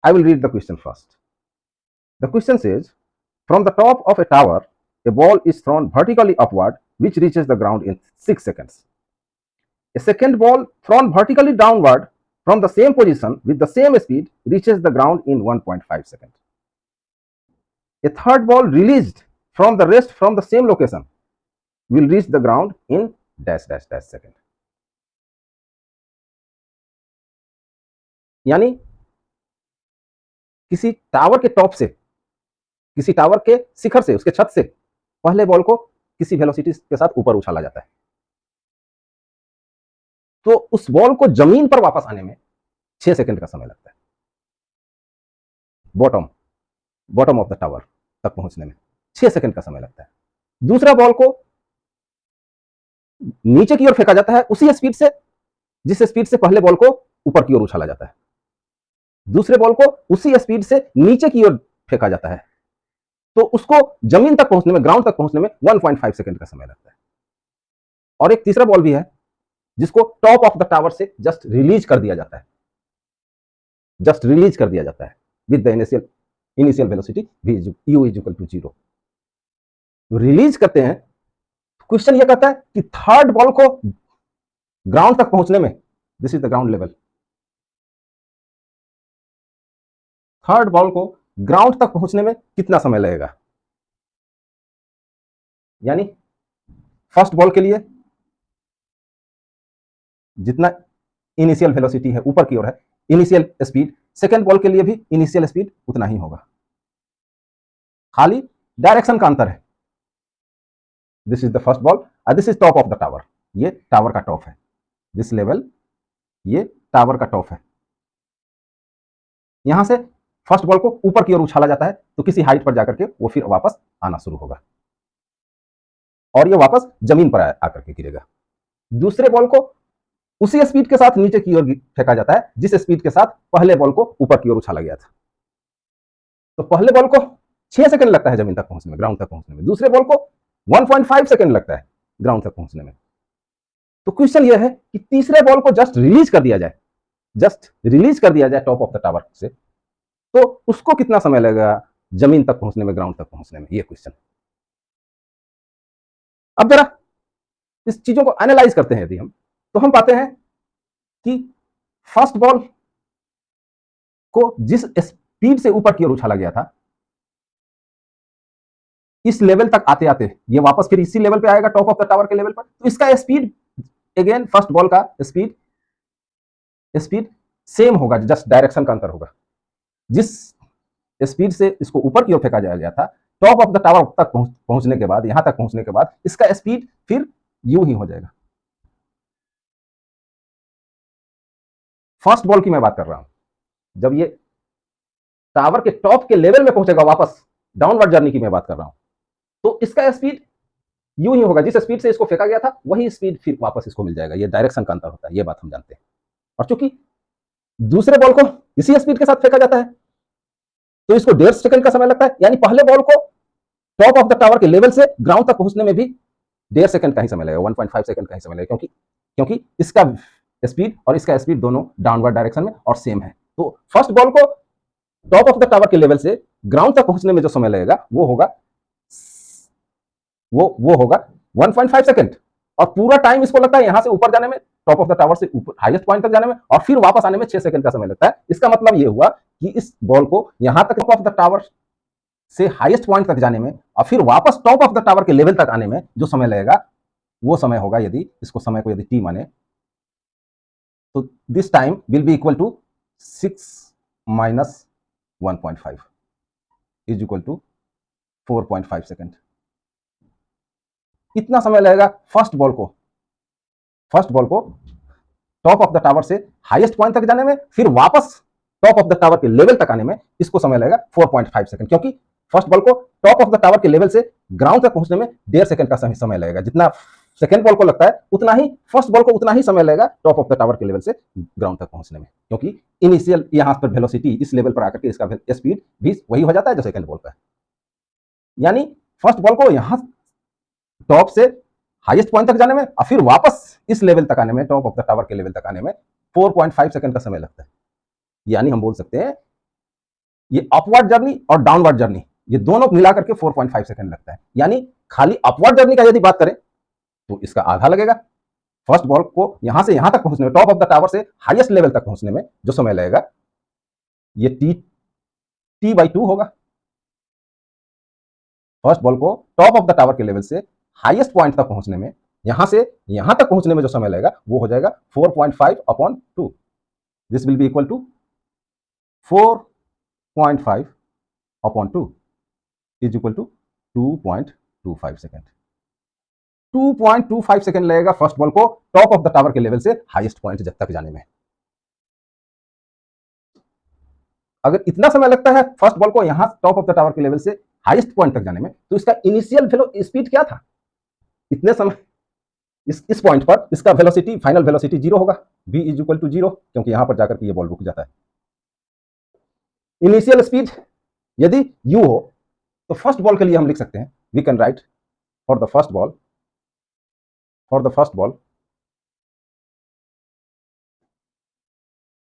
I will read the question first. The question says, from the top of a tower, a ball is thrown vertically upward, which reaches the ground in 6 seconds. A second ball thrown vertically downward from the same position with the same speed reaches the ground in 1.5 seconds. A third ball released from the same location will reach the ground in dash dash dash second. यानी किसी tower के top से, किसी tower के शिखर से, उसके छत से पहले बॉल को किसी वेलोसिटी के साथ ऊपर उछाला जाता है, तो उस बॉल को जमीन पर वापस आने में 6 सेकंड का समय लगता है, बॉटम ऑफ द टावर तक पहुंचने में 6 सेकंड का समय लगता है। दूसरा बॉल को नीचे की ओर फेंका जाता है उसी स्पीड से जिस स्पीड से पहले बॉल को ऊपर की ओर उछाला जाता है, दूसरे बॉल को उसी स्पीड से नीचे की ओर फेंका जाता है, तो उसको जमीन तक पहुंचने में, ग्राउंड तक पहुंचने में 1.5 सेकंड का समय लगता है। और एक तीसरा बॉल भी है जिसको टॉप ऑफ द टावर से जस्ट रिलीज कर दिया जाता है, with the initial velocity u equal to 0। Release करते हैं। क्वेश्चन ये कहता है कि थर्ड बॉल को ग्राउंड तक पहुंचने में, this is the ground level, third ball को ग्राउंड तक पहुंचने में कितना समय लगेगा। यानी फर्स्ट बॉल के लिए जितना इनिशियल वेलोसिटी है, ऊपर की ओर है इनिशियल स्पीड, सेकेंड बॉल के लिए भी इनिशियल स्पीड उतना ही होगा, खाली डायरेक्शन का अंतर है। This is the first ball और this is top of the tower, ये टावर का टॉप है, दिस लेवल, ये टावर का टॉप है। यहां से फर्स्ट बॉल को ऊपर की ओर उछाला जाता है तो किसी हाइट पर जाकर के वो फिर वापस आना शुरू होगा और ये वापस जमीन पर आकर के गिरेगा। दूसरे बॉल को उसी स्पीड के साथ नीचे की ओर फेंका जाता है जिस स्पीड के साथ पहले बॉल को ऊपर की ओर उछाला गया था। तो पहले बॉल को 6 सेकंड लगता है जमीन तक पहुंचने में, ग्राउंड तक पहुंचने में, दूसरे बॉल को 1.5 सेकंड लगता है ग्राउंड तक पहुंचने में। तो क्वेश्चन यह है कि तीसरे बॉल को जस्ट रिलीज कर दिया जाए टॉप ऑफ द टावर से, तो उसको कितना समय लगेगा जमीन तक पहुंचने में, ग्राउंड तक पहुंचने में, ये क्वेश्चन। अब जरा इस चीजों को एनालाइज करते हैं यदि हम, तो हम पाते हैं कि फर्स्ट बॉल को जिस स्पीड से ऊपर की ओर उछाला गया था, इस लेवल तक आते आते ये वापस फिर इसी लेवल पे आएगा, टॉप ऑफ द टावर के लेवल पर। तो इसका स्पीड अगेन, फर्स्ट बॉल का स्पीड सेम होगा, जस्ट डायरेक्शन का अंतर होगा। जिस स्पीड से इसको ऊपर की ओर फेंका जाया गया था, टॉप ऑफ द टावर तक पहुंचने के बाद, यहां तक पहुंचने के बाद इसका स्पीड फिर यू ही हो जाएगा। फर्स्ट बॉल की मैं बात कर रहा हूं, जब ये टावर के टॉप के लेवल में पहुंचेगा, वापस डाउनवर्ड जर्नी की मैं बात कर रहा हूं, तो इसका स्पीड यू ही होगा, जिस स्पीड से इसको फेंका गया था वही स्पीड फिर वापस इसको मिल जाएगा। ये डायरेक्शन का अंतर होता है, ये बात हम जानते हैं। और चूंकि दूसरे बॉल को इसी स्पीड के साथ फेंका जाता है तो इसको 1.5 सेकंड का समय लगता है। यानी पहले बॉल को टॉप ऑफ द टावर के लेवल से ग्राउंड तक पहुंचने में भी 1.5 सेकंड का ही समय लगेगा, 1.5 सेकंड का ही समय लगेगा, क्योंकि इसका स्पीड और इसका स्पीड दोनों डाउनवर्ड डायरेक्शन में और सेम है। तो फर्स्ट बॉल को टॉप ऑफ द टावर के लेवल से ग्राउंड तक पहुंचने में जो समय लगेगा वो होगा 1.5 सेकंड, और पूरा टाइम इसको लगता है यहां से ऊपर जाने में, टॉप ऑफ द टावर से ऊपर हाईएस्ट पॉइंट तक जाने में, और फिर वापस आने में 6 सेकंड का समय लगता है। इसका मतलब ये हुआ कि इस बॉल को यहां तक टॉप ऑफ द टावर से हाईएस्ट पॉइंट तक जाने में और फिर वापस टॉप ऑफ द टावर के लेवल तक आने में जो समय लगेगा वो समय होगा, यदि इसको समय को यदि टी माने, तो this time will be equal to 6 minus 1.5 is equal to 4.5 second. इतना समय लगेगा फर्स्ट बॉल को टॉप ऑफ द टावर से हाईएस्ट पॉइंट तक जाने में, फिर वापस टॉप ऑफ द टावर के लेवल तक आने में इसको समय लगेगा 4.5 सेकंड, क्योंकि फर्स्ट बॉल को टॉप ऑफ द टावर के लेवल से ग्राउंड तक पहुंचने में 1.5 सेकंड का समय लगेगा। जितना सेकंड बॉल को लगता है उतना ही फर्स्ट बॉल को उतना ही समय लगेगा टॉप ऑफ द टावर के लेवल से ग्राउंड तक पहुंचने में, क्योंकि इनिशियल यहां पर वेलोसिटी इस लेवल पर आकर के इसका स्पीड भी वही हो जाता है जो सेकंड बॉल का है। यानी फर्स्ट बॉल को यहां टॉप से हाईएस्ट पॉइंट तक जाने में और फिर वापस इस लेवल तक आने में, टॉप ऑफ द टावर के लेवल तक आने में 4.5 सेकंड का समय लगता है। यानी हम बोल सकते हैं ये अपवर्ड जर्नी और डाउनवर्ड जर्नी ये दोनों मिला करके 4.5 सेकंड लगता है। यानी खाली अपवर्ड जर्नी का यदि बात करें तो इसका आधा लगेगा। फर्स्ट बॉल को यहां से यहां तक पहुंचने में, टॉप ऑफ द टावर से हाईएस्ट लेवल तक पहुंचने में जो समय लगेगा ये t/2 होगा। फर्स्ट बॉल को टॉप ऑफ द टावर के लेवल से हाईएस्ट पॉइंट तक पहुंचने में, यहां से यहां तक पहुंचने में जो समय लगेगा वो हो जाएगा 4.5/2। This will be equal to 4.5/2 is equal to 2.25 second. 2.25 second लगेगा फर्स्ट बॉल को टॉप ऑफ द टावर के लेवल से हाईएस्ट पॉइंट तक जाने में। अगर इतना समय लगता है फर्स्ट बॉल को यहां टॉप ऑफ द टावर के लेवल से हाईएस्ट पॉइंट तक जाने में, तो इसका इनिशियल स्पीड क्या था? इतने समय इस पॉइंट पर इसका वेलोसिटी, फाइनल वेलोसिटी 0 होगा, v इज इक्वल टू 0, क्योंकि यहां पर जाकर के ये बॉल रुक जाता है। इनिशियल स्पीड यदि u हो तो फर्स्ट बॉल के लिए हम लिख सकते हैं, we can write for the first ball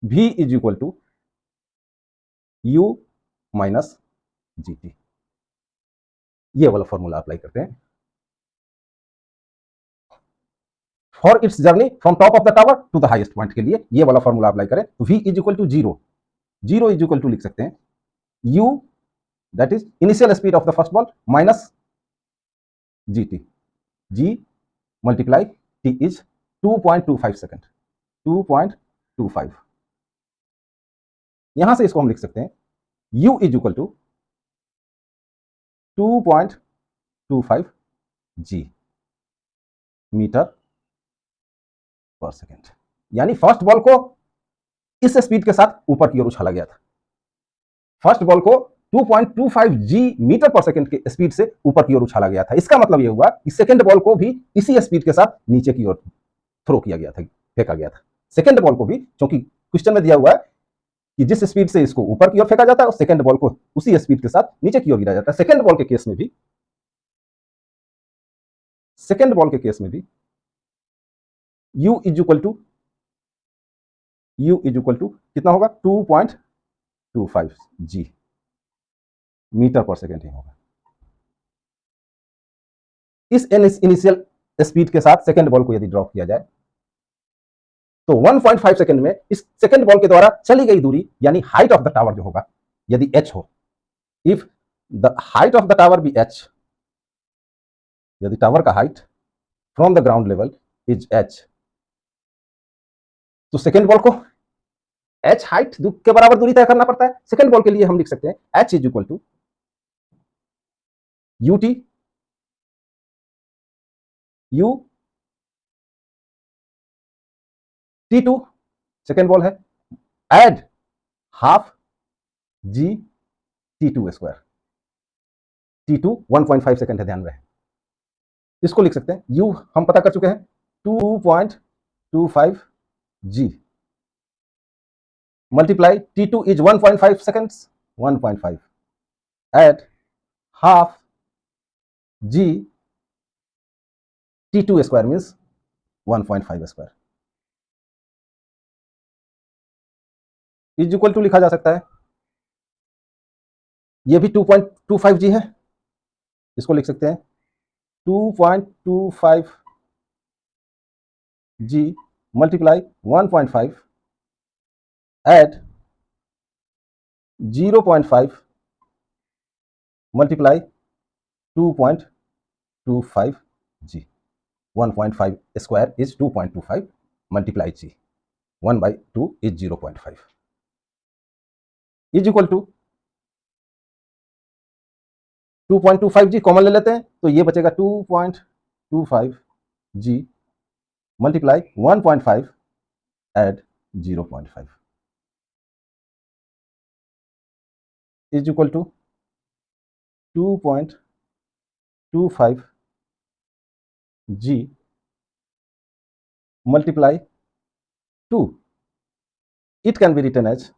v is equal to u minus gt। ये वाला फॉर्मूला अप्लाई करते हैं for its journey from top of the tower to the highest point के लिए। ये वाला फॉर्मूला अप्लाई करें तो v is equal to 0 is equal to लिख सकते हैं u, that is initial speed of the first ball, minus gt, g multiply t is 2.25 second, 2.25। यहां से इसको हम लिख सकते हैं u is equal to 2.25 g metre per second. यानी फर्स्ट बॉल को इस स्पीड के साथ ऊपर की ओर उछाला गया था। फर्स्ट बॉल को 2.25 g मीटर पर सेकेंड के स्पीड से ऊपर की ओर उछाला गया था। इसका मतलब यह हुआ कि सेकेंड बॉल को भी इसी स्पीड के साथ नीचे की ओर थ्रो किया गया था, फेंका गया था। सेकेंड बॉल को भी, क्योंकि क्वेश्चन में दिया हुआ है कि जिस स्पीड से इसको ऊपर की ओर फेंका जाता है, सेकेंड बॉल को उसी स्पीड के साथ नीचे की ओर गिराया जाता है। सेकेंड बॉल के केस में भी u इज इक्वल टू कितना होगा? 2.25 g मीटर पर सेकेंड ही होगा। इस इनिशियल स्पीड के साथ सेकेंड बॉल को यदि ड्रॉप किया जाए तो 1.5 सेकेंड में इस सेकेंड बॉल के द्वारा चली गई दूरी, यानी हाइट ऑफ द टावर जो होगा, यदि h हो, if the height of the tower be h, यदि टावर का height from the ground level is h, तो सेकेंड बॉल को h हाइट के बराबर दूरी तय करना पड़ता है। सेकेंड बॉल के लिए हम लिख सकते हैं h is equal to ut, u t2 second ball है, add half g t2 square. t2 1.5 second है, ध्यान रहे। इसको लिख सकते हैं u हम पता कर चुके हैं 2.25 g multiply t2 is 1.5 seconds, 1.5 add half g t2 square means 1.5 square is equal to लिखा जा सकता है, ये भी 2.25 g है, इसको लिख सकते हैं 2.25 g multiply 1.5 add 0.5 multiply 2.25 g। 1.5 square is 2.25 multiply g, 1/2 is 0.5 is equal to 2.25 g common ले लेते हैं तो ये बचेगा 2.25 g multiply 1.5 add 0.5 is equal to 2.25 g multiply 2. It can be written as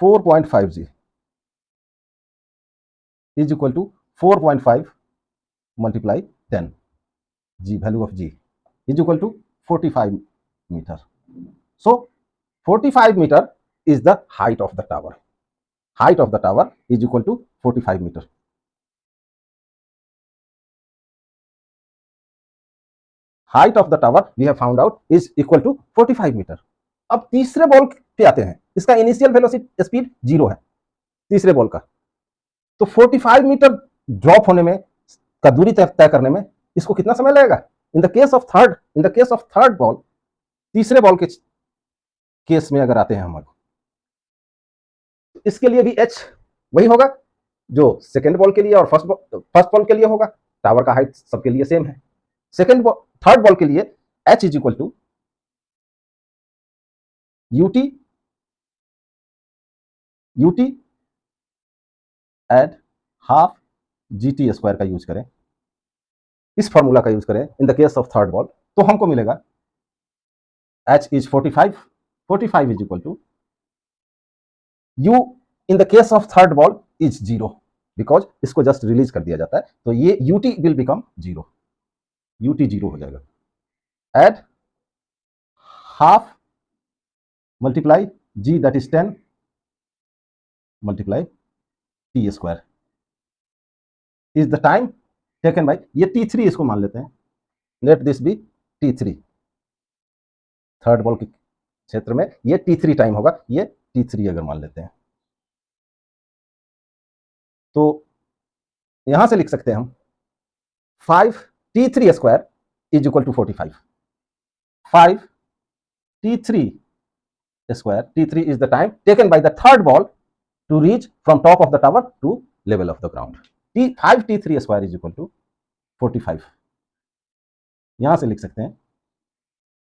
4.5 g is equal to 4.5 multiply 10 g, value of g is equal to 45 meter. So 45 meter is the height of the tower. Height of the tower is equal to 45 meter. Height of the tower we have found out is equal to 45 meter. अब तीसरे ball पे आते हैं. इसका initial velocity speed 0 है तीसरे ball का. तो 45 मीटर ड्रॉप होने में का दूरी तय करने में इसको कितना समय लगेगा? इन the case of third ball, तीसरे बॉल के केस में अगर आते हैं हम, इसके लिए भी h वही होगा जो सेकेंड बॉल के लिए और फर्स्ट बॉल के लिए होगा. टावर का हाइट सबके लिए सेम है. थर्ड बॉल के लिए h is equal to ut at half gt square का यूज करें, इस फॉर्मूला का यूज करें in the case of third ball, तो हमको मिलेगा h is 45 is equal to u in the case of third ball is 0 because इसको just release कर दिया जाता है. तो ये ut विल बिकम 0. ut 0 हो जाएगा. At half multiply g that is 10 multiply t square is the time taken by, ये t3 इसको मान लेते हैं, let this be t3. Third ball के क्षेत्र में ये t3 टाइम होगा, ये t3 अगर मान लेते हैं तो यहां से लिख सकते हैं हम 5t3 square is equal to 45. 5t3 square, t3 is the time taken by the third ball to reach from top of the tower to level of the ground. 5t3 square is equal to 45. यहां से लिख सकते हैं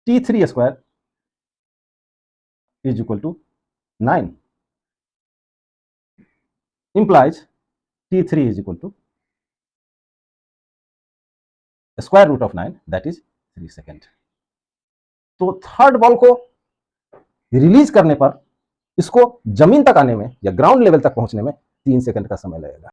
t3 square is equal to 9 implies t3 is equal to square root of 9 that is 3 second. तो third ball को release करने पर इसको जमीन तक आने में या ग्राउंड लेवल तक पहुंचने में 3 सेकंड का समय लगेगा.